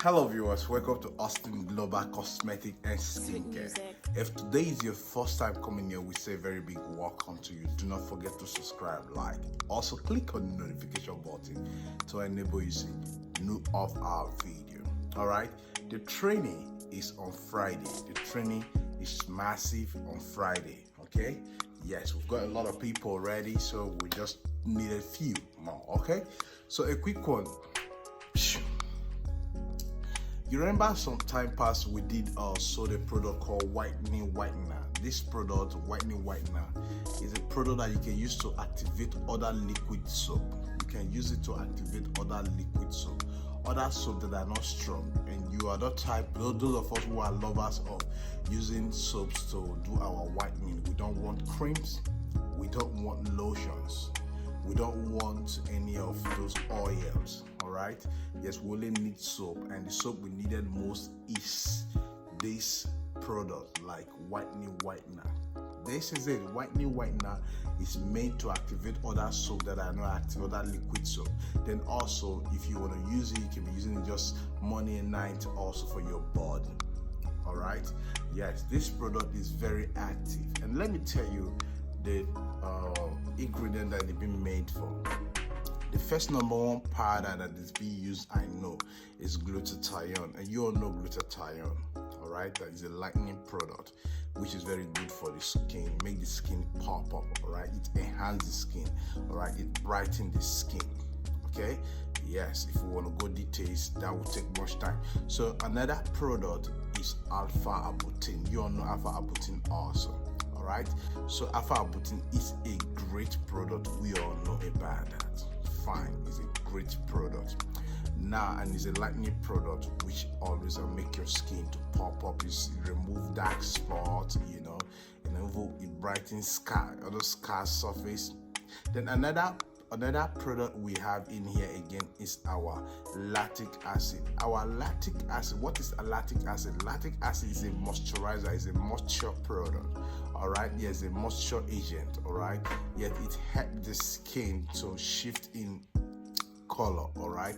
Hello viewers, welcome to Austin Global Cosmetic and Skincare. If today is your first time coming here, we say a very big welcome to you. Do not forget to subscribe, like. Also click on the notification button to enable you see new of our video. Alright, the training is on Friday. The training is massive on Friday. Okay, yes, we've got a lot of people already, so we just need a few more. Okay, so a quick one. You remember some time past we did sold a product called whitening whitener. This product, whitening whitener, is a product that you can use to activate other liquid soap. You can use it to activate other liquid soap, other soap that are not strong. And you are the type, those of us who are lovers of using soaps to do our whitening. We don't want creams, we don't want lotions, we don't want any of those oils. Alright, yes, we only need soap, and the soap we needed most is this product, like whitening whitener. This is it. Whitening whitener is made to activate other soap that are not active, other liquid soap. Then also, if you want to use it, you can be using it just morning and night, also for your body. Alright, yes, this product is very active, and let me tell you the ingredient that they've been made for. The first number one powder that is being used, I know, is glutathione, and you all know glutathione. All right, that is a lightening product, which is very good for the skin. Make the skin pop up. All right, it enhances the skin. All right, it brightens the skin. Okay, yes. If you want to go details, that will take much time. So another product is alpha arbutin. You all know alpha arbutin also. All right, so alpha arbutin is a great product. We all know about that. Fine, is a great product now, and it's a lightening product which always make your skin to pop up. It remove dark spots, it brightens scar, other scar surface. Then another product we have in here again is our lactic acid. Our lactic acid, what is a lactic acid? Lactic acid is a moisturizer, is a moisture product. All right, yes, a moisture agent. All right, yet it helps the skin to shift in color. All right,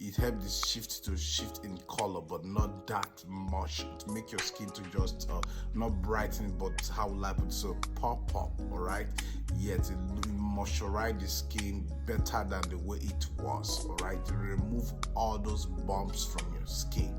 it helps the shift in color, but not that much to make your skin to just not brighten, but how light so pop up. All right, yet it moisturize the skin better than the way it was. All right, to remove all those bumps from your skin.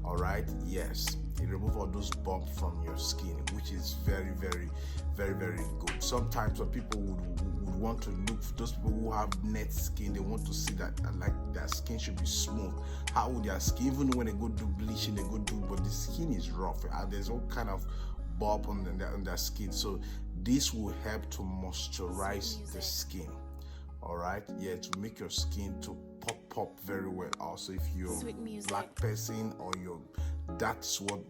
All right, yes, it remove all those bumps from your skin, which is very, very, very, very good. Sometimes when people would want to look for those people who have net skin, they want to see that like their skin should be smooth. How would their skin, even when they go do bleaching, they go do, but the skin is rough. There's all kind of bump on their skin. So this will help to moisturize the skin. All right, yeah, to make your skin to pop up very well. Also, if you're black person or that's what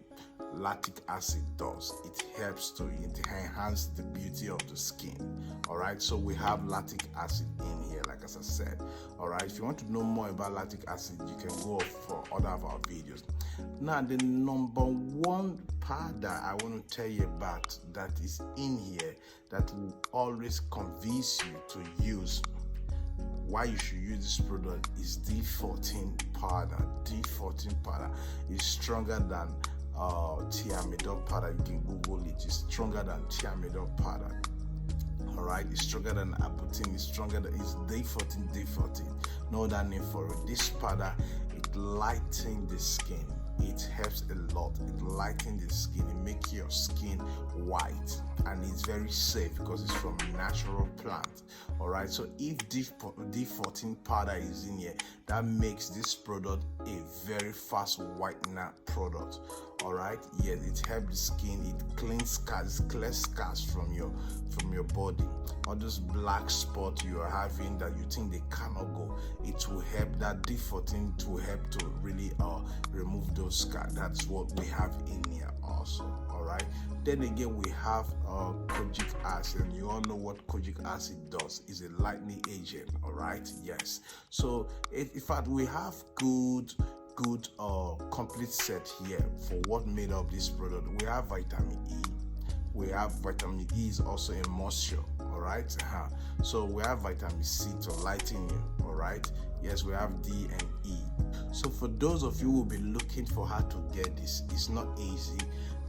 lactic acid does. It helps to enhance the beauty of the skin. All right, so we have lactic acid in here, like as I said. All right, if you want to know more about lactic acid, you can go for other of our videos. Now, the number one powder I want to tell you about that is in here that will always convince you to use why you should use this product is D14 powder. D14 powder is stronger than thiamidol powder. You can Google it. It's stronger than thiamidol powder. All right, it's stronger than arbutin. It's stronger than D14. D14. No other name for it. This powder, it lightens the skin. It helps a lot. It lightens the skin. It makes your skin white, and it's very safe because it's from a natural plant. All right, so if D14 powder is in here, that makes this product a very fast whitener product. All right, yes, it helps the skin. It cleans scars, clears scars from your body. All those black spots you are having that you think they cannot go, it will help. That D14 to help to really remove those scars. That's what we have in here also. All right, then again we have kojic acid, and you all know what kojic acid does. Is a lightening agent. All right, yes. So in fact we have good complete set here for what made up this product. We have vitamin E. We have vitamin E is also a moisture. All right, so we have vitamin C to lighten you. All right? Yes, we have D and E. So for those of you who will be looking for how to get this, it's not easy,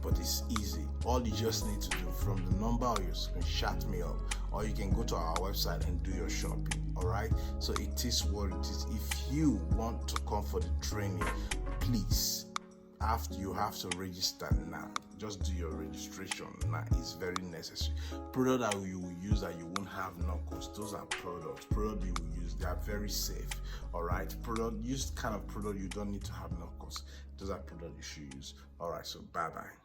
but it's easy. All you just need to do, from the number on your screen, chat me up, or you can go to our website and do your shopping. All right, so it is what it is. If you want to come for the training, please, you have to register now. Just do your registration now. It's very necessary. Product that you will use that you won't have knuckles, those are products you will use, they are very safe. All right, use kind of product you don't need to have knuckles, those are products you should use. All right, so bye bye.